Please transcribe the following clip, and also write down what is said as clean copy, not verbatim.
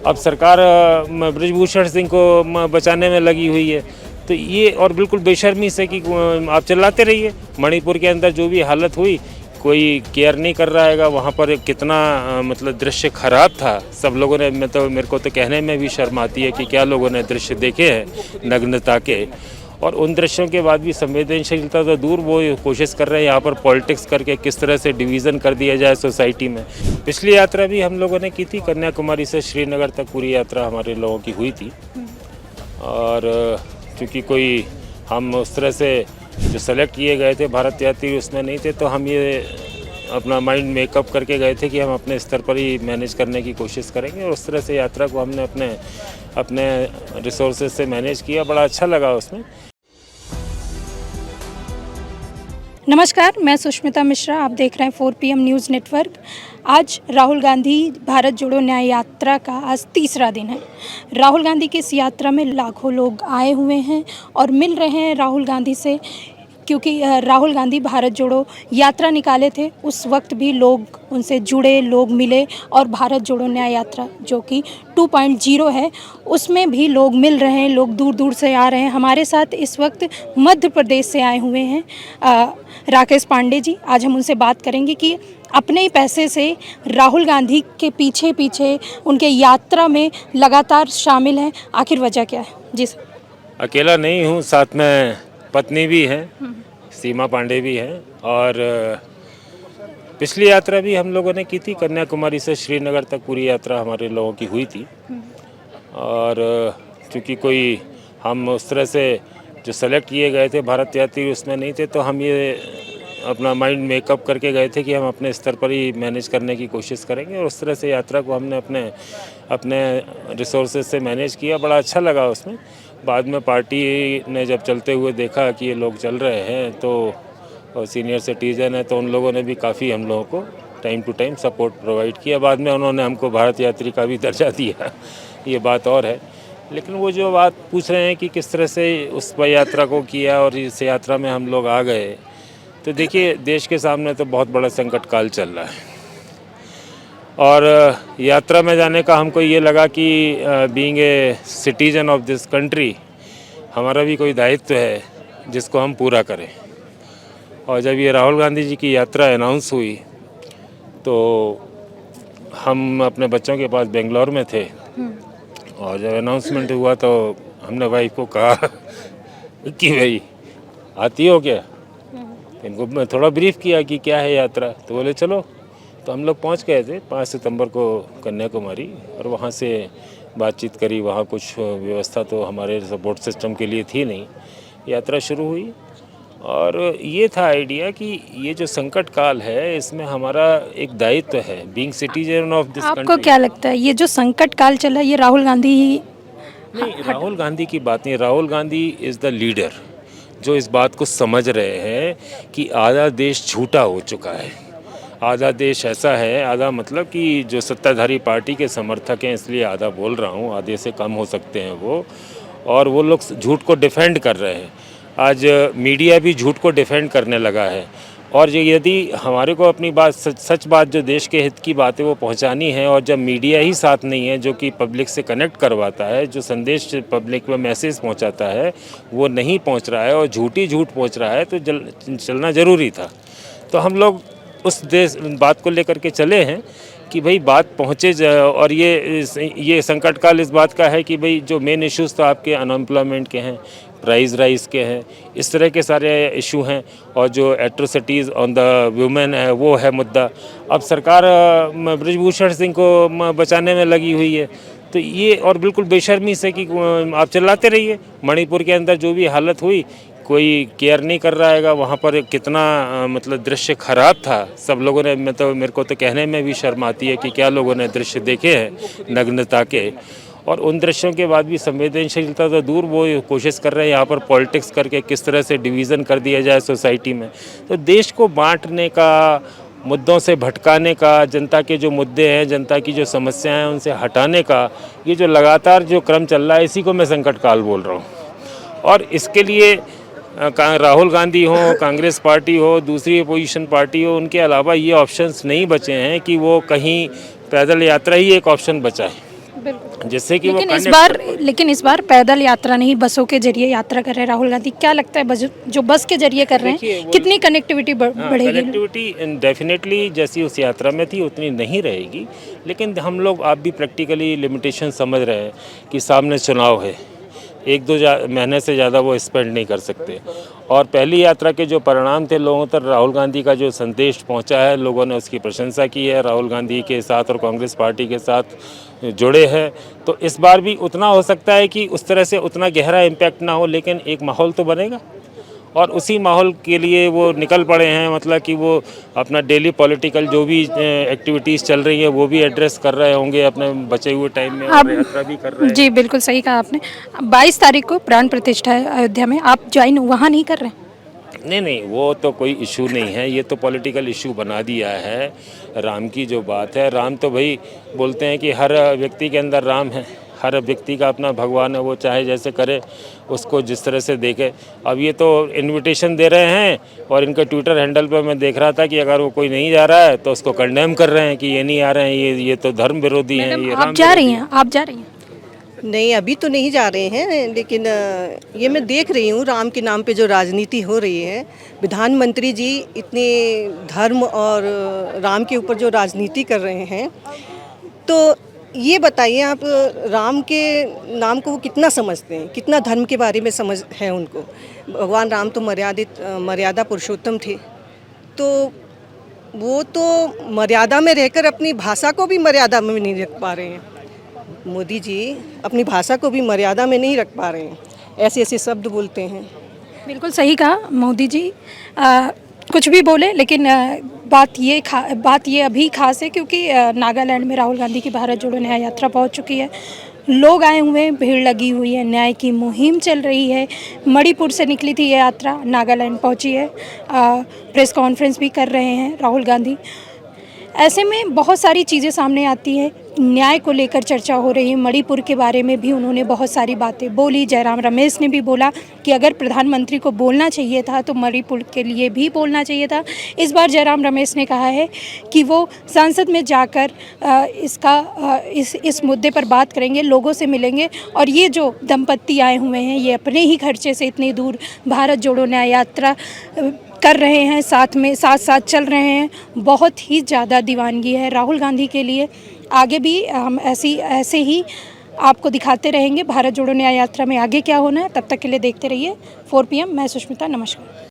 अब सरकार ब्रजभूषण सिंह को बचाने में लगी हुई है। तो ये और बिल्कुल बेशर्मी से कि आप चिल्लाते रहिए। मणिपुर के अंदर जो भी हालत हुई, कोई केयर नहीं कर रहा हैगा। वहाँ पर कितना मतलब दृश्य खराब था। सब लोगों ने मेरे को तो कहने में भी शर्म आती है कि क्या लोगों ने दृश्य देखे हैं नग्नता के। और उन दृश्यों के बाद भी संवेदनशीलता तो दूर, वो कोशिश कर रहे हैं यहाँ पर पॉलिटिक्स करके किस तरह से डिवीज़न कर दिया जाए सोसाइटी में। पिछली यात्रा भी हम लोगों ने की थी, कन्याकुमारी से श्रीनगर तक पूरी यात्रा हमारे लोगों की हुई थी। और क्योंकि कोई हम उस तरह से जो सेलेक्ट किए गए थे भारत यात्री उसमें नहीं थे, तो हम ये अपना माइंड मेकअप करके गए थे कि हम अपने स्तर पर ही मैनेज करने की कोशिश करेंगे। और उस तरह से यात्रा को हमने अपने रिसोर्सेज से मैनेज किया। बड़ा अच्छा लगा उसमें। नमस्कार, मैं सुष्मिता मिश्रा, आप देख रहे हैं 4 PM न्यूज़ नेटवर्क। आज राहुल गांधी भारत जोड़ो न्याय यात्रा का आज तीसरा दिन है। राहुल गांधी की इस यात्रा में लाखों लोग आए हुए हैं और मिल रहे हैं राहुल गांधी से, क्योंकि राहुल गांधी भारत जोड़ो यात्रा निकाले थे, उस वक्त भी लोग उनसे जुड़े, लोग मिले। और भारत जोड़ो न्याय यात्रा जो कि 2.0 है, उसमें भी लोग मिल रहे हैं, लोग दूर दूर से आ रहे हैं। हमारे साथ इस वक्त मध्य प्रदेश से आए हुए हैं राकेश पांडे जी। आज हम उनसे बात करेंगे कि अपने ही पैसे से राहुल गांधी के पीछे पीछे उनके यात्रा में लगातार शामिल हैं, आखिर वजह क्या है। जी सर। अकेला नहीं हूँ, साथ में पत्नी भी है, सीमा पांडे भी है। और पिछली यात्रा भी हम लोगों ने की थी, कन्याकुमारी से श्रीनगर तक पूरी यात्रा हमारे लोगों की हुई थी। और क्योंकि कोई हम उस तरह से जो सेलेक्ट किए गए थे भारत यात्री उसमें नहीं थे, तो हम ये अपना माइंड मेकअप करके गए थे कि हम अपने स्तर पर ही मैनेज करने की कोशिश करेंगे। और उस तरह से यात्रा को हमने अपने रिसोर्सेज से मैनेज किया। बड़ा अच्छा लगा उसमें। बाद में पार्टी ने जब चलते हुए देखा कि ये लोग चल रहे हैं, तो सीनियर सिटीजन है, तो उन लोगों ने भी काफ़ी हम लोगों को time to time support provide किया। बाद में उन्होंने हमको भारत यात्री का भी दर्जा दिया, ये बात और है। लेकिन वो जो बात पूछ रहे हैं कि किस तरह से उस यात्रा को किया और इस यात्रा में हम लोग आ गए, तो देखिए देश के सामने तो बहुत बड़ा संकट काल चल रहा है। और यात्रा में जाने का हमको ये लगा कि being a citizen of this country हमारा भी कोई दायित्व है जिसको हम पूरा करें। और जब ये राहुल गांधी जी की यात्रा अनाउंस हुई, तो हम अपने बच्चों के पास बेंगलोर में थे। और जब अनाउंसमेंट हुआ तो हमने वाइफ को कहा कि भाई आती हो क्या। इनको मैं थोड़ा ब्रीफ किया कि क्या है यात्रा, तो बोले चलो। तो हम लोग पहुंच गए थे 5 सितंबर को कन्याकुमारी, और वहां से बातचीत करी। वहां कुछ व्यवस्था तो हमारे सपोर्ट सिस्टम के लिए थी नहीं। यात्रा शुरू हुई और ये था आइडिया कि ये जो संकट काल है इसमें हमारा एक दायित्व है, being citizen of this country. आपको क्या लगता है ये जो संकट काल चला, ये राहुल गांधी ही? नहीं, राहुल गांधी की बात नहीं। Rahul Gandhi is the leader जो इस बात को समझ रहे हैं कि आधा देश झूठा हो चुका है। आधा देश ऐसा है, आधा मतलब कि जो सत्ताधारी पार्टी के समर्थक हैं, इसलिए आधा बोल रहा हूँ, आधे से कम हो सकते हैं वो। और वो लोग झूठ को डिफेंड कर रहे हैं। आज मीडिया भी झूठ को डिफेंड करने लगा है। और यदि हमारे को अपनी बात सच बात जो देश के हित की बात है वो पहुंचानी है, और जब मीडिया ही साथ नहीं है जो कि पब्लिक से कनेक्ट करवाता है, जो संदेश पब्लिक में मैसेज पहुंचाता है, वो नहीं पहुंच रहा है और झूठ पहुंच रहा है, तो चलना ज़रूरी था। तो हम लोग उस बात को लेकर के चले हैं कि भाई बात पहुँचे। और ये संकट काल इस बात का है कि भाई जो मेन इश्यूज़ तो आपके अनएम्प्लॉयमेंट के हैं, प्राइस राइज के हैं, इस तरह के सारे इशू हैं। और जो एट्रोसिटीज़ ऑन द वुमेन है वो है मुद्दा। अब सरकार ब्रजभूषण सिंह को बचाने में लगी हुई है। तो ये और बिल्कुल बेशर्मी से कि आप चिल्लाते रहिए। मणिपुर के अंदर जो भी हालत हुई, कोई केयर नहीं कर रहा हैगा। वहाँ पर कितना मतलब दृश्य खराब था। सब लोगों ने मेरे को तो कहने में भी शर्म आती है कि क्या लोगों ने दृश्य देखे हैं नग्नता के। और उन दृश्यों के बाद भी संवेदनशीलता तो दूर, वो कोशिश कर रहे हैं यहाँ पर पॉलिटिक्स करके किस तरह से डिवीज़न कर दिया जाए सोसाइटी में। तो देश को बांटने का, मुद्दों से भटकाने का, जनता के जो मुद्दे हैं, जनता की जो समस्याएं हैं उनसे हटाने का ये जो लगातार जो क्रम चल रहा है, इसी को मैं संकट काल बोल रहा हूँ। और इसके लिए राहुल गांधी हो, कांग्रेस पार्टी हो, दूसरी अपोजिशन पार्टी हो, उनके अलावा ये ऑप्शंस नहीं बचे हैं कि वो कहीं पैदल यात्रा ही एक ऑप्शन बचा है। जिससे कि वो लेकिन इस बार पैदल यात्रा नहीं, बसों के जरिए यात्रा कर रहे हैं राहुल गांधी। क्या लगता है जो बस के जरिए कर रहे हैं, कितनी कनेक्टिविटी बढ़ेगी? कनेक्टिविटी डेफिनेटली जैसी उस यात्रा में थी उतनी नहीं रहेगी, लेकिन हम लोग आप भी प्रैक्टिकली लिमिटेशन समझ रहे हैं कि सामने चुनाव है, एक दो महीने से ज़्यादा वो स्पेंड नहीं कर सकते। और पहली यात्रा के जो परिणाम थे लोगों तक, राहुल गांधी का जो संदेश पहुंचा है, लोगों ने उसकी प्रशंसा की है, राहुल गांधी के साथ और कांग्रेस पार्टी के साथ जुड़े हैं। तो इस बार भी उतना हो सकता है कि उस तरह से उतना गहरा इम्पैक्ट ना हो, लेकिन एक माहौल तो बनेगा और उसी माहौल के लिए वो निकल पड़े हैं। मतलब कि वो अपना डेली पॉलिटिकल जो भी एक्टिविटीज़ चल रही हैं वो भी एड्रेस कर रहे होंगे अपने बचे हुए टाइम में, और यात्रा भी कर रहे हैं। जी बिल्कुल सही कहा आपने। 22 तारीख को प्राण प्रतिष्ठा है अयोध्या में, आप ज्वाइन वहाँ नहीं कर रहे हैं? नहीं, वो तो कोई इशू नहीं है, ये तो पॉलिटिकल इशू बना दिया है। राम की जो बात है, राम तो भाई बोलते हैं कि हर व्यक्ति के अंदर राम है, हर व्यक्ति का अपना भगवान है, वो चाहे जैसे करे, उसको जिस तरह से देखे। अब ये तो इनविटेशन दे रहे हैं और इनके ट्विटर हैंडल पर मैं देख रहा था कि अगर वो कोई नहीं जा रहा है तो उसको कंडेम कर रहे हैं कि ये नहीं आ रहे हैं, ये तो धर्म विरोधी हैं, ये आप जा रही हैं? आप जा रही हैं? नहीं, अभी तो नहीं जा रहे हैं, लेकिन ये मैं देख रही हूँ राम के नाम पे जो राजनीति हो रही है। प्रधानमंत्री जी इतने धर्म और राम के ऊपर जो राजनीति कर रहे हैं, तो ये बताइए आप राम के नाम को वो कितना समझते हैं, कितना धर्म के बारे में समझ है उनको। भगवान राम तो मर्यादा पुरुषोत्तम थे, तो वो तो मर्यादा में रहकर अपनी भाषा को भी मर्यादा में नहीं रख पा रहे हैं। मोदी जी अपनी भाषा को भी मर्यादा में नहीं रख पा रहे हैं, ऐसे ऐसे शब्द बोलते हैं। बिल्कुल सही कहा मोदी जी। कुछ भी बोले, लेकिन बात ये अभी खास है क्योंकि नागालैंड में राहुल गांधी की भारत जोड़ो न्याय यात्रा पहुंच चुकी है। लोग आए हुए हैं, भीड़ लगी हुई है, न्याय की मुहिम चल रही है। मणिपुर से निकली थी ये यात्रा, नागालैंड पहुंची है। प्रेस कॉन्फ्रेंस भी कर रहे हैं राहुल गांधी। ऐसे में बहुत सारी चीज़ें सामने आती हैं, न्याय को लेकर चर्चा हो रही है। मणिपुर के बारे में भी उन्होंने बहुत सारी बातें बोली। जयराम रमेश ने भी बोला कि अगर प्रधानमंत्री को बोलना चाहिए था तो मणिपुर के लिए भी बोलना चाहिए था। इस बार जयराम रमेश ने कहा है कि वो संसद में जाकर इस मुद्दे पर बात करेंगे, लोगों से मिलेंगे। और ये जो दंपत्ति आए हुए हैं, ये अपने ही खर्चे से इतनी दूर भारत जोड़ो न्याय यात्रा कर रहे हैं, साथ चल रहे हैं। बहुत ही ज़्यादा दीवानगी है राहुल गांधी के लिए। आगे भी हम ऐसे ही आपको दिखाते रहेंगे भारत जोड़ो न्याय यात्रा में आगे क्या होना है। तब तक के लिए देखते रहिए 4 PM। मैं सुष्मिता, नमस्कार।